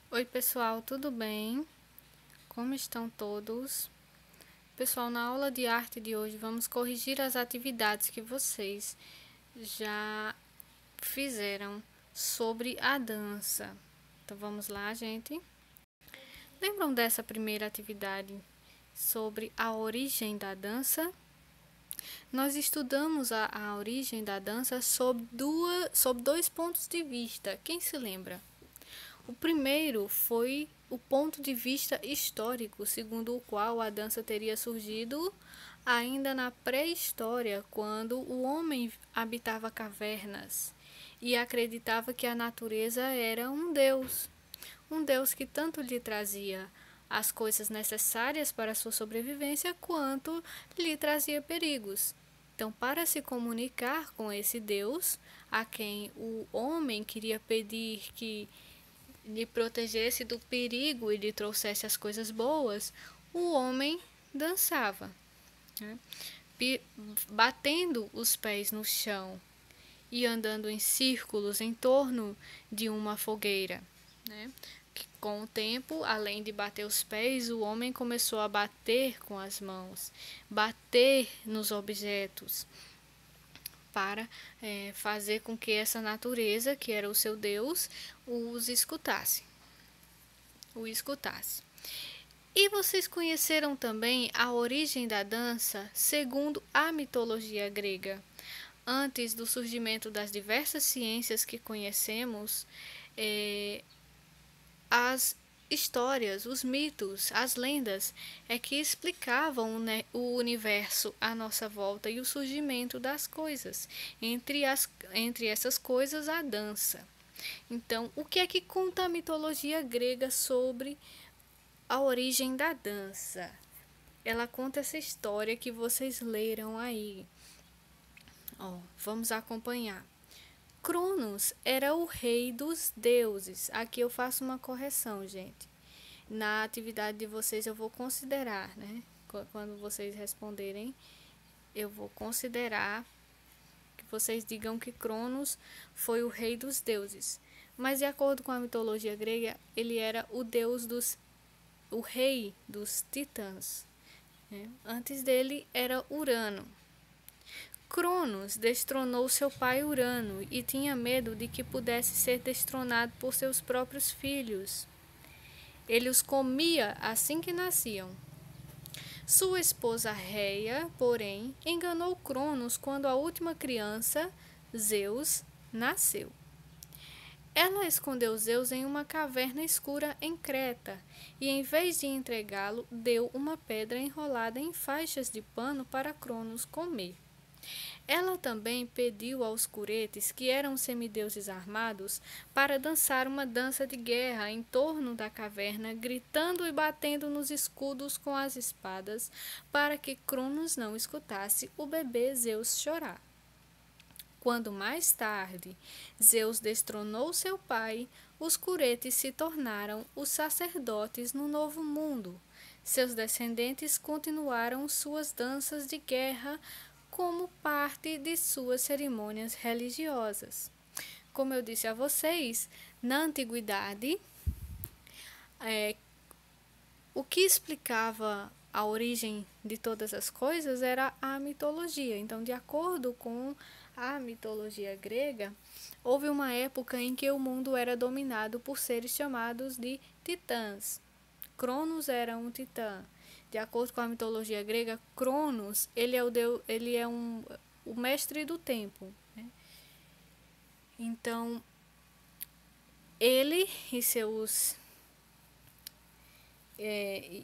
Oi, pessoal, tudo bem? Como estão todos? Pessoal, na aula de arte de hoje vamos corrigir as atividades que vocês já fizeram sobre a dança. Então vamos lá, gente. Lembram dessa primeira atividade sobre a origem da dança? Nós estudamos a origem da dança sob dois pontos de vista. Quem se lembra? O primeiro foi o ponto de vista histórico, segundo o qual a dança teria surgido ainda na pré-história, quando o homem habitava cavernas e acreditava que a natureza era um deus que tanto lhe trazia as coisas necessárias para a sua sobrevivência, quanto lhe trazia perigos. Então, para se comunicar com esse Deus, a quem o homem queria pedir que lhe protegesse do perigo e lhe trouxesse as coisas boas, o homem dançava, né? Batendo os pés no chão e andando em círculos em torno de uma fogueira, né? Com o tempo, além de bater os pés, o homem começou a bater com as mãos, bater nos objetos, para fazer com que essa natureza, que era o seu Deus, os escutasse. O escutasse. E vocês conheceram também a origem da dança segundo a mitologia grega. Antes do surgimento das diversas ciências que conhecemos, as histórias, os mitos, as lendas é que explicavam, né, o universo à nossa volta e o surgimento das coisas. Entre essas coisas, a dança. Então, o que é que conta a mitologia grega sobre a origem da dança? Ela conta essa história que vocês leram aí. Vamos acompanhar. Cronos era o rei dos deuses. Aqui eu faço uma correção, gente. Na atividade de vocês eu vou considerar, né? Quando vocês responderem, eu vou considerar que vocês digam que Cronos foi o rei dos deuses. Mas de acordo com a mitologia grega, ele era o rei dos titãs, né? Antes dele era Urano. Cronos destronou seu pai Urano e tinha medo de que pudesse ser destronado por seus próprios filhos. Ele os comia assim que nasciam. Sua esposa Reia, porém, enganou Cronos quando a última criança, Zeus, nasceu. Ela escondeu Zeus em uma caverna escura em Creta e, em vez de entregá-lo, deu uma pedra enrolada em faixas de pano para Cronos comer. Ela também pediu aos curetes, que eram semideuses armados, para dançar uma dança de guerra em torno da caverna, gritando e batendo nos escudos com as espadas, para que Cronos não escutasse o bebê Zeus chorar. Quando mais tarde Zeus destronou seu pai, os curetes se tornaram os sacerdotes no novo mundo. Seus descendentes continuaram suas danças de guerra como parte de suas cerimônias religiosas. Como eu disse a vocês, na antiguidade, o que explicava a origem de todas as coisas era a mitologia. Então, de acordo com a mitologia grega, houve uma época em que o mundo era dominado por seres chamados de titãs. Cronos era um titã. De acordo com a mitologia grega, Cronos, ele é o mestre do tempo, né? Então, ele e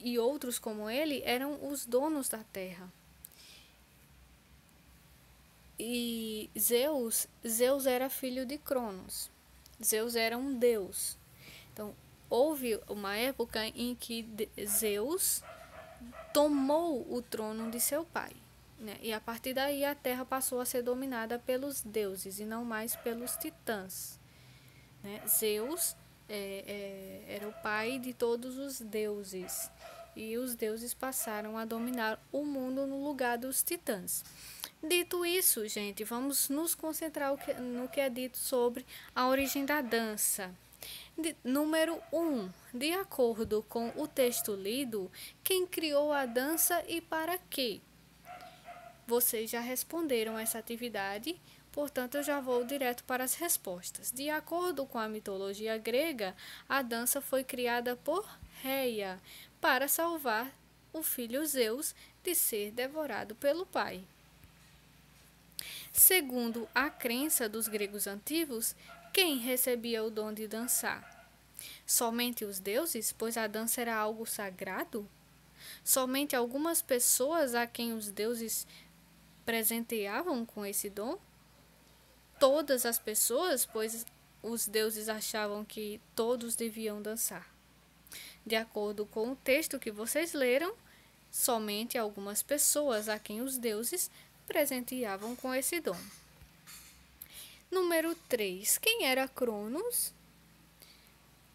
e outros como ele eram os donos da terra. E Zeus era filho de Cronos. Zeus era um deus. Então, houve uma época em que Zeus tomou o trono de seu pai, né? E a partir daí a terra passou a ser dominada pelos deuses e não mais pelos titãs, né? Zeus era o pai de todos os deuses e os deuses passaram a dominar o mundo no lugar dos titãs. Dito isso, gente, vamos nos concentrar no que é dito sobre a origem da dança. Número 1. De acordo com o texto lido, quem criou a dança e para quê? Vocês já responderam essa atividade, portanto eu já vou direto para as respostas. De acordo com a mitologia grega, a dança foi criada por Reia para salvar o filho Zeus de ser devorado pelo pai. Segundo a crença dos gregos antigos, quem recebia o dom de dançar? Somente os deuses, pois a dança era algo sagrado? Somente algumas pessoas a quem os deuses presenteavam com esse dom? Todas as pessoas, pois os deuses achavam que todos deviam dançar. De acordo com o texto que vocês leram, somente algumas pessoas a quem os deuses presenteavam com esse dom. Número 3. Quem era Cronos?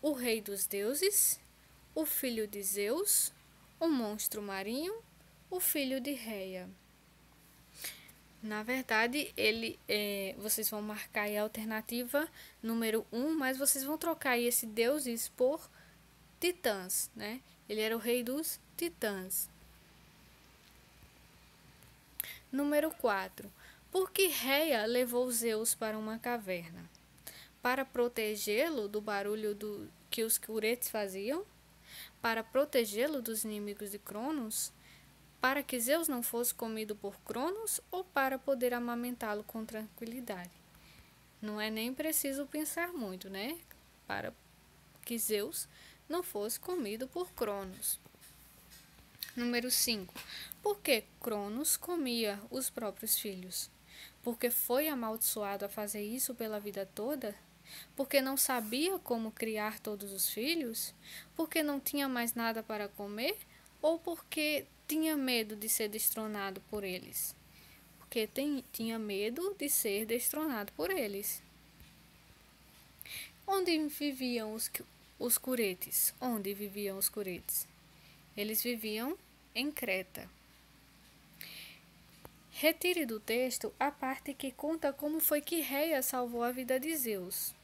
O rei dos deuses, o filho de Zeus, o monstro marinho, o filho de Reia. Na verdade, vocês vão marcar aí a alternativa número 1, mas vocês vão trocar aí esse deuses por titãs, né? Ele era o rei dos titãs. Número 4. Por que Reia levou Zeus para uma caverna? Para protegê-lo do barulho que os curetes faziam? Para protegê-lo dos inimigos de Cronos? Para que Zeus não fosse comido por Cronos ou para poder amamentá-lo com tranquilidade? Não é nem preciso pensar muito, né? Para que Zeus não fosse comido por Cronos. Número 5. Por que Cronos comia os próprios filhos? Porque foi amaldiçoado a fazer isso pela vida toda? Porque não sabia como criar todos os filhos? Porque não tinha mais nada para comer? Ou porque tinha medo de ser destronado por eles? Porque tinha medo de ser destronado por eles. Onde viviam os curetes? Onde viviam os curetes? Eles viviam em Creta. Retire do texto a parte que conta como foi que Reia salvou a vida de Zeus.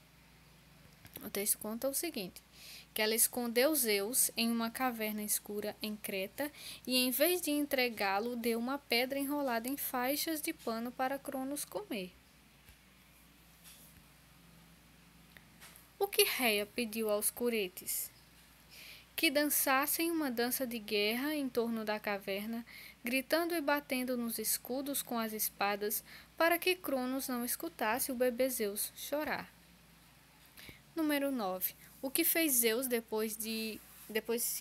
O texto conta o seguinte, que ela escondeu Zeus em uma caverna escura em Creta e, em vez de entregá-lo, deu uma pedra enrolada em faixas de pano para Cronos comer. O que Reia pediu aos curetes? Que dançassem uma dança de guerra em torno da caverna, gritando e batendo nos escudos com as espadas, para que Cronos não escutasse o bebê Zeus chorar. Número 9. O que fez Zeus depois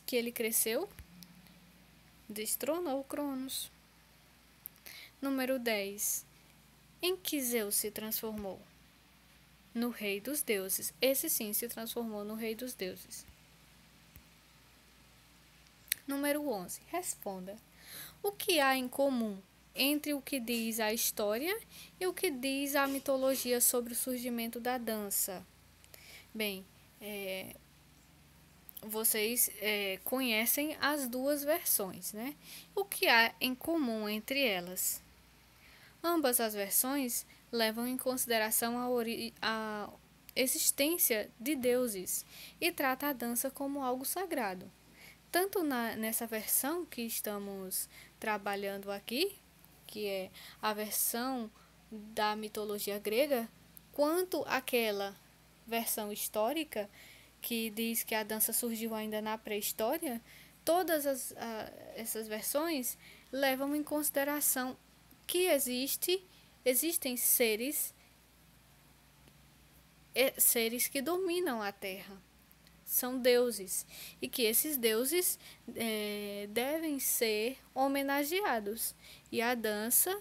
que ele cresceu? Destronou Cronos. Número 10. Em que Zeus se transformou? No rei dos deuses. Esse sim se transformou no rei dos deuses. Número 11. Responda. O que há em comum entre o que diz a história e o que diz a mitologia sobre o surgimento da dança? Bem, vocês conhecem as duas versões, né? O que há em comum entre elas? Ambas as versões levam em consideração a existência de deuses e trata a dança como algo sagrado. Tanto nessa versão que estamos trabalhando aqui, que é a versão da mitologia grega, quanto aquela versão histórica, que diz que a dança surgiu ainda na pré-história, todas essas versões levam em consideração que existem seres que dominam a Terra. São deuses, e que esses deuses devem ser homenageados. E a dança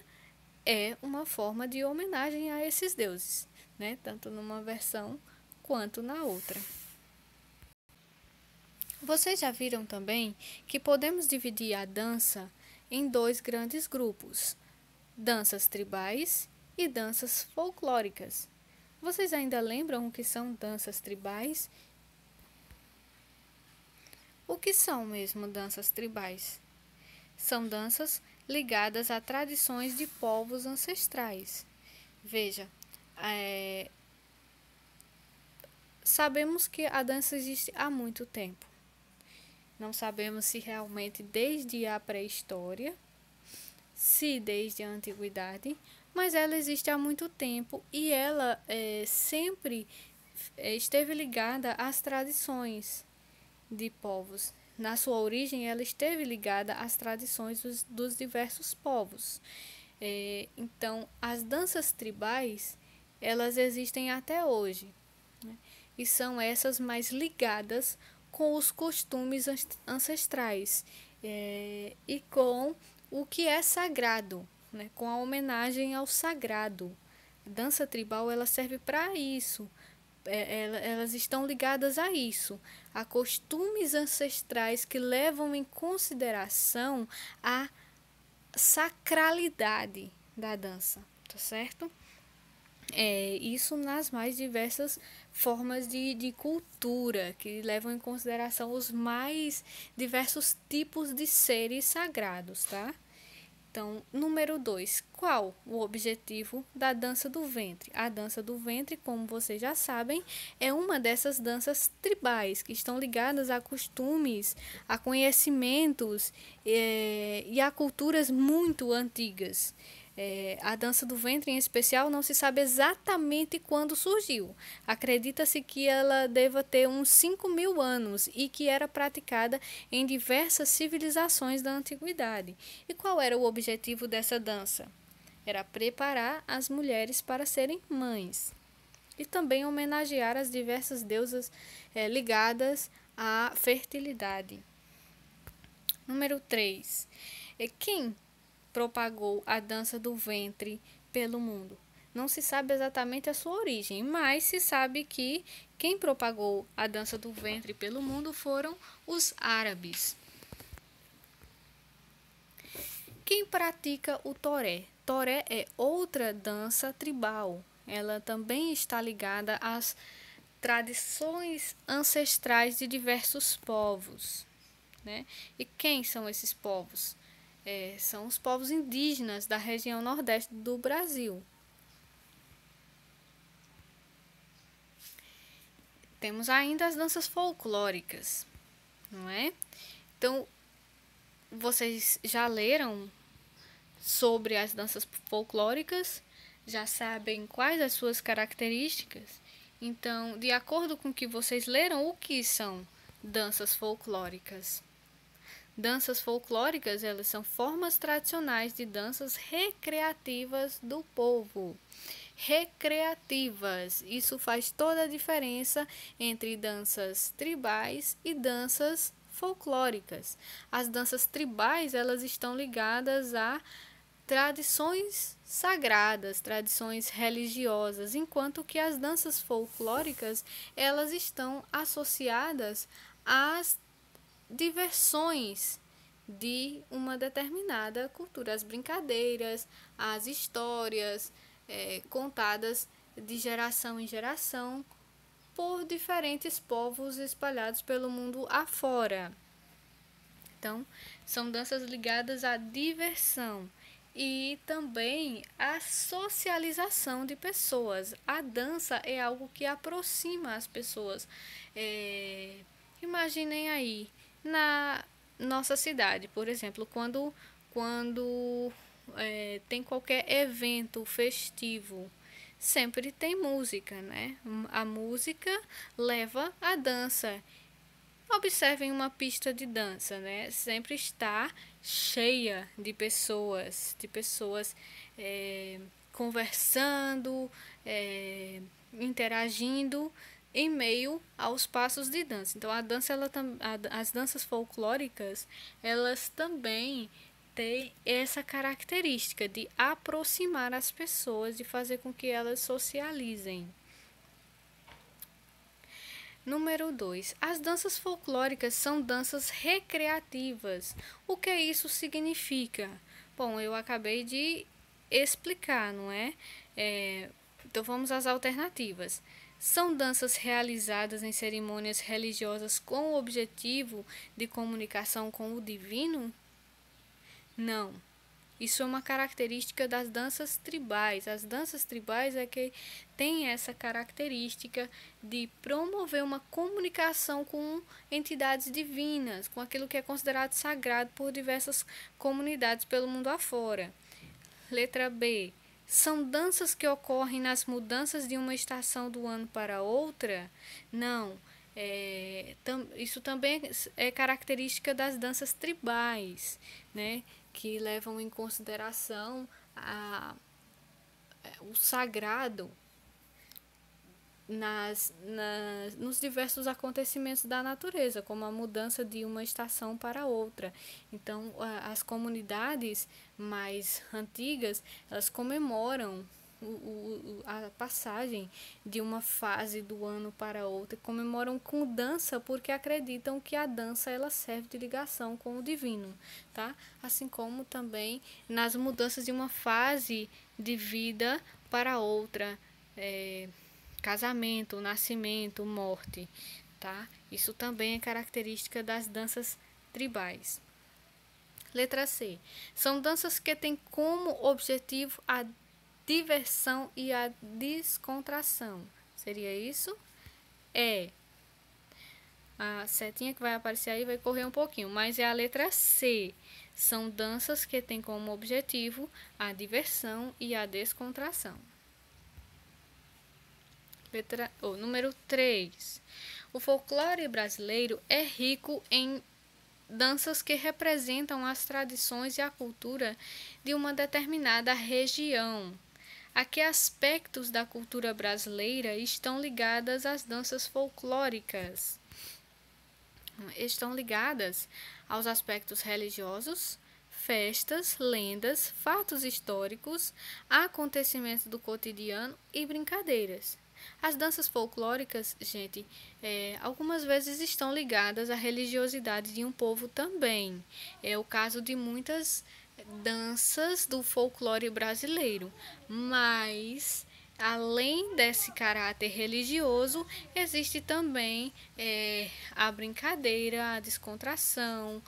é uma forma de homenagem a esses deuses, né? Tanto numa versão quanto na outra. Vocês já viram também que podemos dividir a dança em dois grandes grupos: danças tribais e danças folclóricas. Vocês ainda lembram o que são danças tribais? O que são mesmo danças tribais? São danças ligadas a tradições de povos ancestrais. Veja, sabemos que a dança existe há muito tempo. Não sabemos se realmente desde a pré-história, se desde a antiguidade, mas ela existe há muito tempo e ela sempre esteve ligada às tradições de povos. Na sua origem, ela esteve ligada às tradições dos diversos povos. Então, as danças tribais, elas existem até hoje, né? E são essas mais ligadas com os costumes ancestrais e com o que é sagrado, né? Com a homenagem ao sagrado. A dança tribal ela serve para isso. Elas estão ligadas a isso, a costumes ancestrais que levam em consideração a sacralidade da dança, tá certo? Isso nas mais diversas formas de cultura, que levam em consideração os mais diversos tipos de seres sagrados, tá? Então, número 2, qual o objetivo da dança do ventre? A dança do ventre, como vocês já sabem, é uma dessas danças tribais que estão ligadas a costumes, a conhecimentos e a culturas muito antigas. A dança do ventre, em especial, não se sabe exatamente quando surgiu. Acredita-se que ela deva ter uns 5.000 anos e que era praticada em diversas civilizações da antiguidade. E qual era o objetivo dessa dança? Era preparar as mulheres para serem mães e também homenagear as diversas deusas ligadas à fertilidade. Número 3. Quem propagou a dança do ventre pelo mundo? Não se sabe exatamente a sua origem, mas se sabe que quem propagou a dança do ventre pelo mundo foram os árabes. Quem pratica o toré? Toré é outra dança tribal. Ela também está ligada às tradições ancestrais de diversos povos, né? E quem são esses povos? São os povos indígenas da região nordeste do Brasil. Temos ainda as danças folclóricas, não é? Então, vocês já leram sobre as danças folclóricas? Já sabem quais as suas características? Então, de acordo com o que vocês leram, o que são danças folclóricas? Danças folclóricas, elas são formas tradicionais de danças recreativas do povo. Recreativas, isso faz toda a diferença entre danças tribais e danças folclóricas. As danças tribais, elas estão ligadas a tradições sagradas, tradições religiosas, enquanto que as danças folclóricas, elas estão associadas às diversões de uma determinada cultura, as brincadeiras, as histórias contadas de geração em geração por diferentes povos espalhados pelo mundo afora. Então, são danças ligadas à diversão e também à socialização de pessoas. A dança é algo que aproxima as pessoas. Imaginem aí, na nossa cidade, por exemplo, quando tem qualquer evento festivo, sempre tem música, né? A música leva a dança. Observem uma pista de dança, né? Sempre está cheia de pessoas conversando, interagindo em meio aos passos de dança. Então, as danças folclóricas, elas também têm essa característica de aproximar as pessoas, de fazer com que elas socializem. Número 2. As danças folclóricas são danças recreativas. O que isso significa? Bom, eu acabei de explicar, não é? Então, vamos às alternativas. São danças realizadas em cerimônias religiosas com o objetivo de comunicação com o divino? Não. Isso é uma característica das danças tribais. As danças tribais é que tem essa característica de promover uma comunicação com entidades divinas, com aquilo que é considerado sagrado por diversas comunidades pelo mundo afora. Letra B. São danças que ocorrem nas mudanças de uma estação do ano para outra? Não. Isso também é característica das danças tribais, né? Que levam em consideração o sagrado nos diversos acontecimentos da natureza, como a mudança de uma estação para outra. Então, as comunidades mais antigas, elas comemoram a passagem de uma fase do ano para outra, comemoram com dança porque acreditam que a dança ela serve de ligação com o divino, tá? Assim como também nas mudanças de uma fase de vida para outra, casamento, nascimento, morte, tá? Isso também é característica das danças tribais. Letra C. São danças que têm como objetivo a diversão e a descontração. Seria isso? A setinha que vai aparecer aí vai correr um pouquinho, mas é a letra C. São danças que têm como objetivo a diversão e a descontração. Número 3. O folclore brasileiro é rico em danças que representam as tradições e a cultura de uma determinada região. A que aspectos da cultura brasileira estão ligadas às danças folclóricas? Estão ligadas aos aspectos religiosos, festas, lendas, fatos históricos, acontecimentos do cotidiano e brincadeiras. As danças folclóricas, gente, algumas vezes estão ligadas à religiosidade de um povo também. É o caso de muitas danças do folclore brasileiro, mas além desse caráter religioso, existe também a brincadeira, a descontração,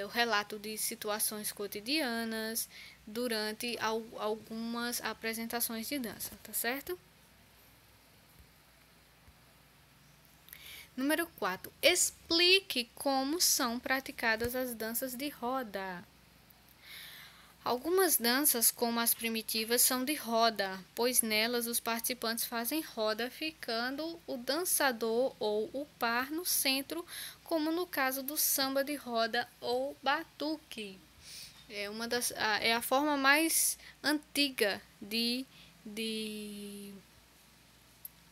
o relato de situações cotidianas durante algumas apresentações de dança, tá certo? Número 4. Explique como são praticadas as danças de roda. Algumas danças, como as primitivas, são de roda, pois nelas os participantes fazem roda, ficando o dançador ou o par no centro, como no caso do samba de roda ou batuque. É a forma mais antiga de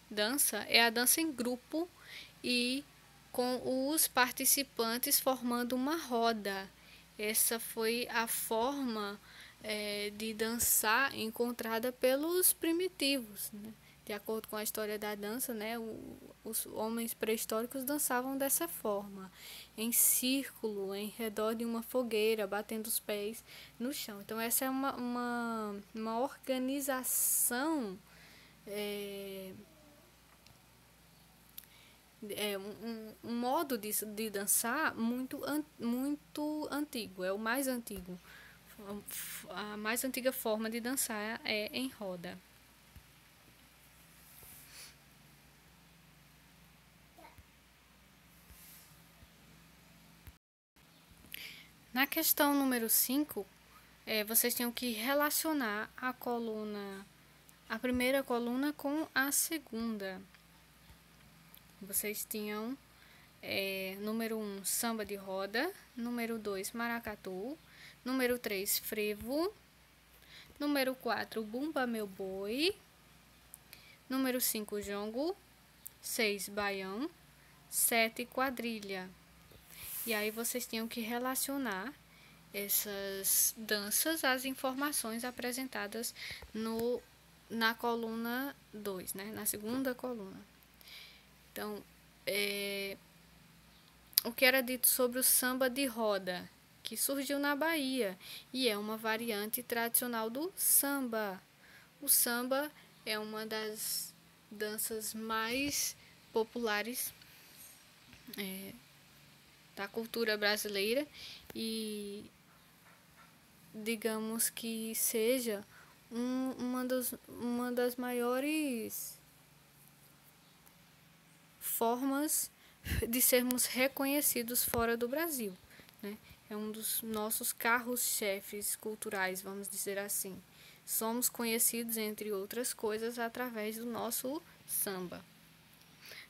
dança, é a dança em grupo e com os participantes formando uma roda. Essa foi a forma de dançar encontrada pelos primitivos, né? De acordo com a história da dança, né, os homens pré-históricos dançavam dessa forma, em círculo, em redor de uma fogueira, batendo os pés no chão. Então, essa é uma organização, um modo de dançar muito antigo, é o mais antigo. A mais antiga forma de dançar é em roda. Na questão número 5, vocês têm que relacionar a primeira coluna com a segunda. Vocês tinham número 1, samba de roda, número 2, maracatu, número 3, frevo, número 4, bumba meu boi, número 5, jongo, 6, baião, 7, quadrilha. E aí vocês tinham que relacionar essas danças às informações apresentadas na coluna 2, né? Na segunda coluna. Então, o que era dito sobre o samba de roda, que surgiu na Bahia e é uma variante tradicional do samba. O samba é uma das danças mais populares da cultura brasileira e digamos que seja uma das maiores formas de sermos reconhecidos fora do Brasil, né? É um dos nossos carros-chefes culturais, vamos dizer assim. Somos conhecidos, entre outras coisas, através do nosso samba.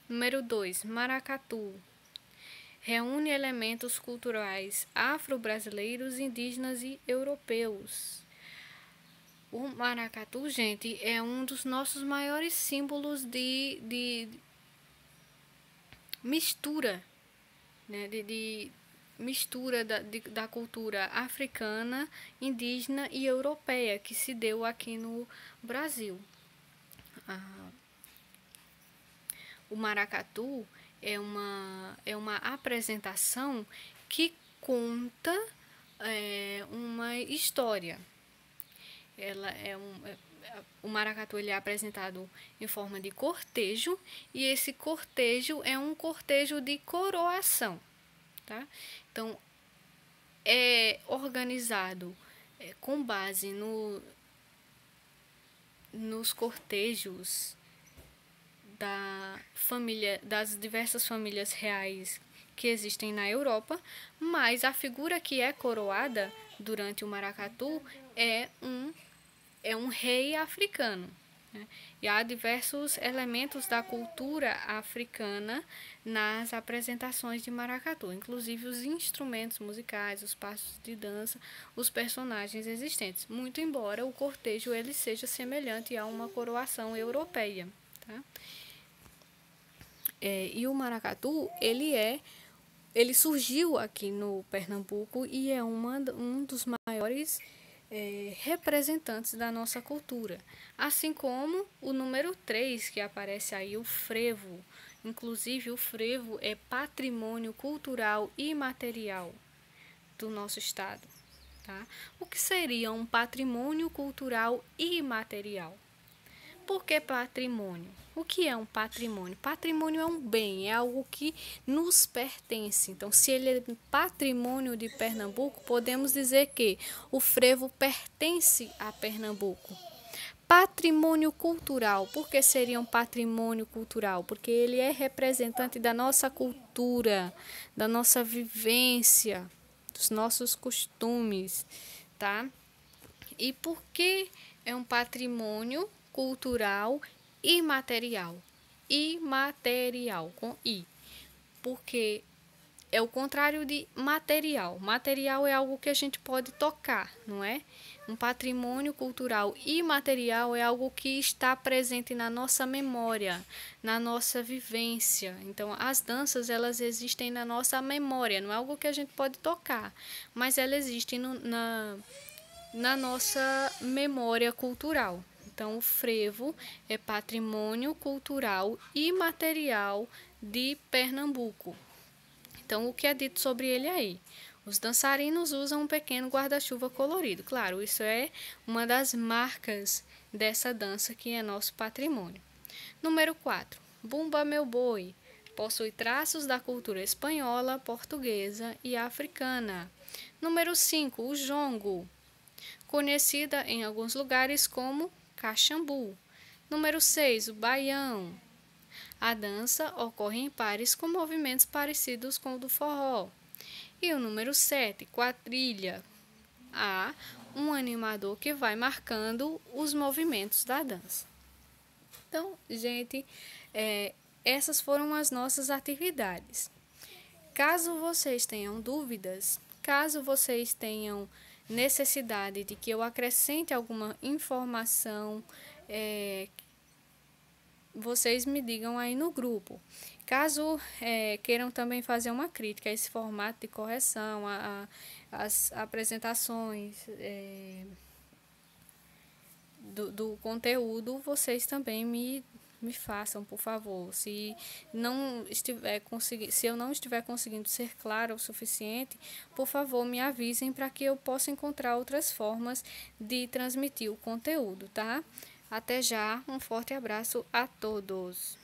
Número 2, maracatu. Reúne elementos culturais afro-brasileiros, indígenas e europeus. O maracatu, gente, é um dos nossos maiores símbolos de mistura, né? De mistura da cultura africana, indígena e europeia que se deu aqui no Brasil. O maracatu é uma apresentação que conta uma história. O maracatu ele é apresentado em forma de cortejo, e esse cortejo é um cortejo de coroação, tá? Então, é organizado com base nos cortejos das diversas famílias reais que existem na Europa, mas a figura que é coroada durante o maracatu é um rei africano, né? E há diversos elementos da cultura africana nas apresentações de maracatu, inclusive os instrumentos musicais, os passos de dança, os personagens existentes, muito embora o cortejo ele seja semelhante a uma coroação europeia, tá? E o maracatu, ele surgiu aqui no Pernambuco e é um dos maiores representantes da nossa cultura. Assim como o número 3, que aparece aí, o frevo. Inclusive, o frevo é patrimônio cultural imaterial do nosso estado, tá? O que seria um patrimônio cultural imaterial? Por que patrimônio? O que é um patrimônio? Patrimônio é um bem, é algo que nos pertence. Então, se ele é patrimônio de Pernambuco, podemos dizer que o frevo pertence a Pernambuco. Patrimônio cultural. Por que seria um patrimônio cultural? Porque ele é representante da nossa cultura, da nossa vivência, dos nossos costumes, tá? E por que é um patrimônio cultural imaterial? Imaterial, com I. Porque é o contrário de material. Material é algo que a gente pode tocar, não é? Um patrimônio cultural imaterial é algo que está presente na nossa memória, na nossa vivência. Então, as danças, elas existem na nossa memória, não é algo que a gente pode tocar, mas elas existem na nossa memória cultural. Então, o frevo é patrimônio cultural imaterial de Pernambuco. Então, o que é dito sobre ele aí? Os dançarinos usam um pequeno guarda-chuva colorido. Claro, isso é uma das marcas dessa dança que é nosso patrimônio. Número 4. Bumba Meu Boi. Possui traços da cultura espanhola, portuguesa e africana. Número 5. O jongo. Conhecida em alguns lugares como Caxambu. Número 6, o baião. A dança ocorre em pares com movimentos parecidos com o do forró. E o número 7, quadrilha. Há um animador que vai marcando os movimentos da dança. Então, gente, essas foram as nossas atividades. Caso vocês tenham dúvidas, caso vocês tenham necessidade de que eu acrescente alguma informação, vocês me digam aí no grupo. Caso queiram também fazer uma crítica a esse formato de correção, as apresentações do conteúdo, vocês também me façam, por favor. Se eu não estiver conseguindo ser clara o suficiente, por favor, me avisem para que eu possa encontrar outras formas de transmitir o conteúdo, tá? Até já, um forte abraço a todos.